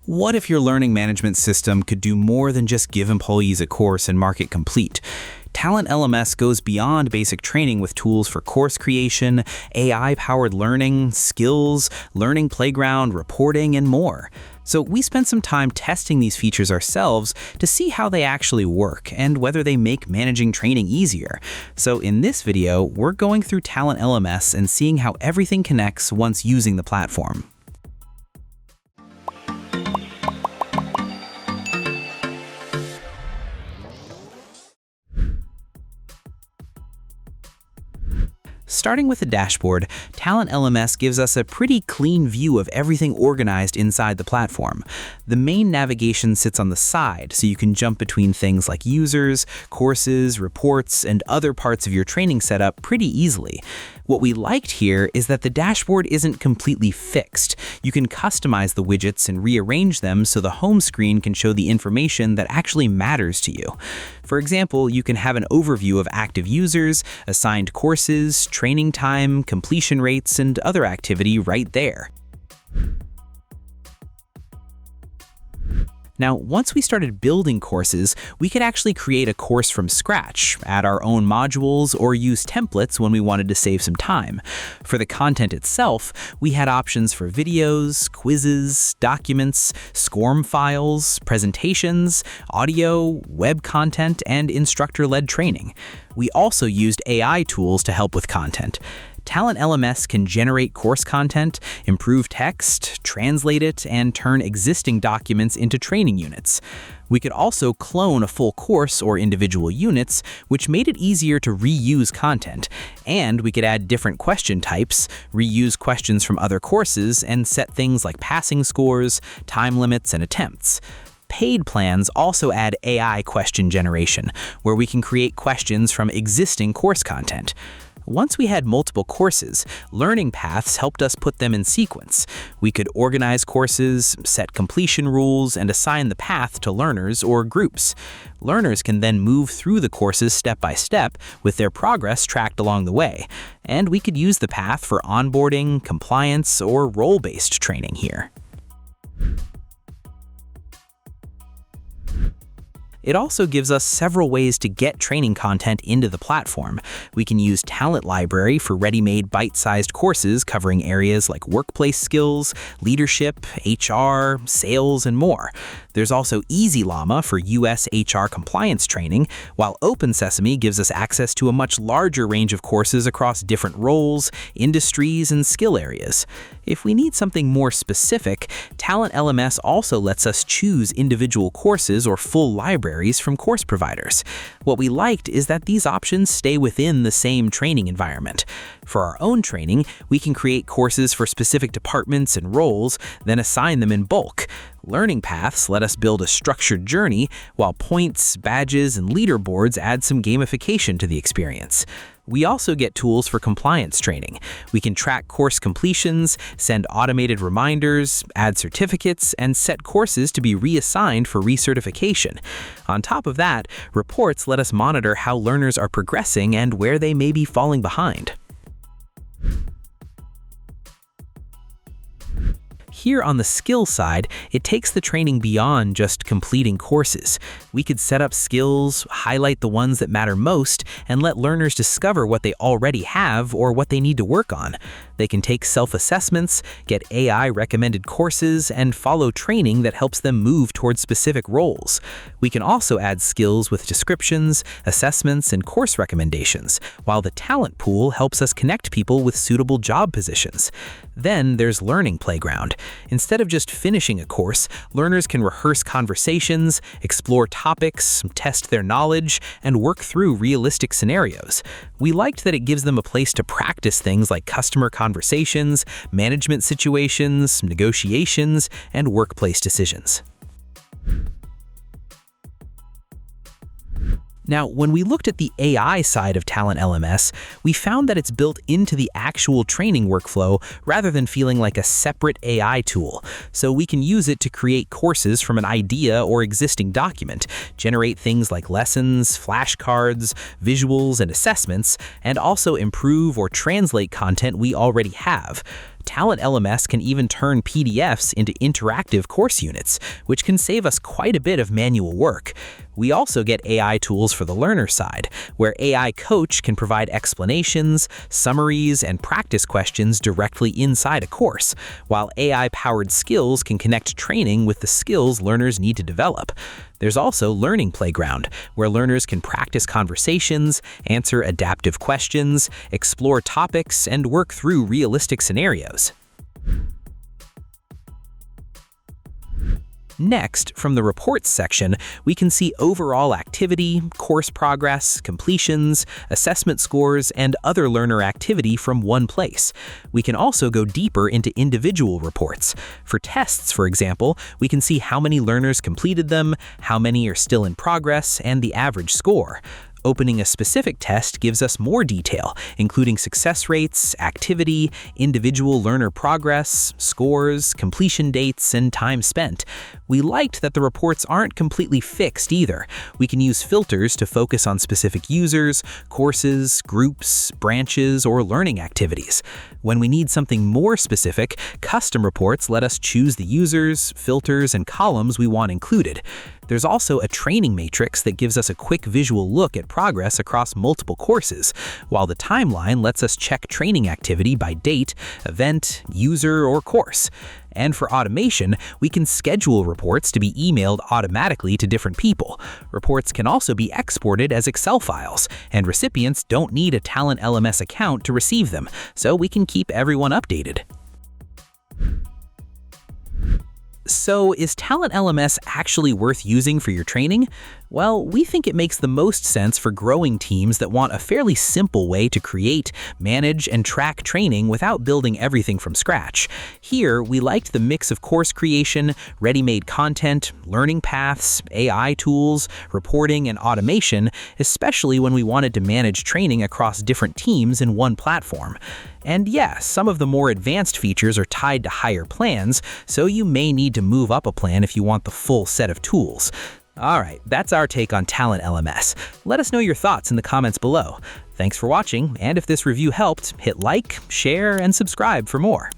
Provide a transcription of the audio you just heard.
What if your learning management system could do more than just give employees a course and mark it complete? TalentLMS goes beyond basic training with tools for course creation, AI-powered learning, skills, learning playground, reporting, and more. So we spent some time testing these features ourselves to see how they actually work and whether they make managing training easier. So in this video, we're going through TalentLMS and seeing how everything connects once using the platform. Starting with the dashboard, TalentLMS gives us a pretty clean view of everything organized inside the platform. The main navigation sits on the side, so you can jump between things like users, courses, reports, and other parts of your training setup pretty easily. What we liked here is that the dashboard isn't completely fixed. You can customize the widgets and rearrange them so the home screen can show the information that actually matters to you. For example, you can have an overview of active users, assigned courses, training time, completion rates, and other activity right there. Now, once we started building courses, we could actually create a course from scratch, add our own modules, or use templates when we wanted to save some time. For the content itself, we had options for videos, quizzes, documents, SCORM files, presentations, audio, web content, and instructor-led training. We also used AI tools to help with content. TalentLMS can generate course content, improve text, translate it, and turn existing documents into training units. We could also clone a full course or individual units, which made it easier to reuse content. And we could add different question types, reuse questions from other courses, and set things like passing scores, time limits, and attempts. Paid plans also add AI question generation, where we can create questions from existing course content. Once we had multiple courses, learning paths helped us put them in sequence. We could organize courses, set completion rules, and assign the path to learners or groups. Learners can then move through the courses step by step with their progress tracked along the way. And we could use the path for onboarding, compliance, or role-based training here. It also gives us several ways to get training content into the platform. We can use Talent Library for ready-made bite-sized courses covering areas like workplace skills, leadership, HR, sales, and more. There's also Easy Llama for US HR compliance training, while Open Sesame gives us access to a much larger range of courses across different roles, industries, and skill areas. If we need something more specific, TalentLMS also lets us choose individual courses or full libraries from course providers. What we liked is that these options stay within the same training environment. For our own training, we can create courses for specific departments and roles, then assign them in bulk. Learning paths let us build a structured journey, while points, badges, and leaderboards add some gamification to the experience. We also get tools for compliance training. We can track course completions, send automated reminders, add certificates, and set courses to be reassigned for recertification. On top of that, reports let us monitor how learners are progressing and where they may be falling behind. Here on the skills side, it takes the training beyond just completing courses. We could set up skills, highlight the ones that matter most, and let learners discover what they already have or what they need to work on. They can take self-assessments, get AI-recommended courses, and follow training that helps them move towards specific roles. We can also add skills with descriptions, assessments, and course recommendations, while the talent pool helps us connect people with suitable job positions. Then there's Learning Playground. Instead of just finishing a course, learners can rehearse conversations, explore topics, test their knowledge, and work through realistic scenarios. We liked that it gives them a place to practice things like customer conversations, management situations, negotiations, and workplace decisions. Now, when we looked at the AI side of TalentLMS, we found that it's built into the actual training workflow rather than feeling like a separate AI tool. So we can use it to create courses from an idea or existing document, generate things like lessons, flashcards, visuals, and assessments, and also improve or translate content we already have. TalentLMS can even turn PDFs into interactive course units, which can save us quite a bit of manual work. We also get AI tools for the learner side, where AI Coach can provide explanations, summaries, and practice questions directly inside a course, while AI-powered skills can connect training with the skills learners need to develop. There's also Learning Playground, where learners can practice conversations, answer adaptive questions, explore topics, and work through realistic scenarios. Next, from the reports section, we can see overall activity, course progress, completions, assessment scores, and other learner activity from one place. We can also go deeper into individual reports. For tests, for example, we can see how many learners completed them, how many are still in progress, and the average score. Opening a specific test gives us more detail, including success rates, activity, individual learner progress, scores, completion dates, and time spent. We liked that the reports aren't completely fixed either. We can use filters to focus on specific users, courses, groups, branches, or learning activities. When we need something more specific, custom reports let us choose the users, filters, and columns we want included. There's also a training matrix that gives us a quick visual look at progress across multiple courses, while the timeline lets us check training activity by date, event, user, or course. And for automation, we can schedule reports to be emailed automatically to different people. Reports can also be exported as Excel files, and recipients don't need a TalentLMS account to receive them, so we can keep everyone updated. So, is TalentLMS actually worth using for your training? Well, we think it makes the most sense for growing teams that want a fairly simple way to create, manage, and track training without building everything from scratch. Here, we liked the mix of course creation, ready-made content, learning paths, AI tools, reporting, and automation, especially when we wanted to manage training across different teams in one platform. And yeah, some of the more advanced features are tied to higher plans, so you may need to move up a plan if you want the full set of tools. Alright, that's our take on TalentLMS. Let us know your thoughts in the comments below. Thanks for watching, and if this review helped, hit like, share, and subscribe for more.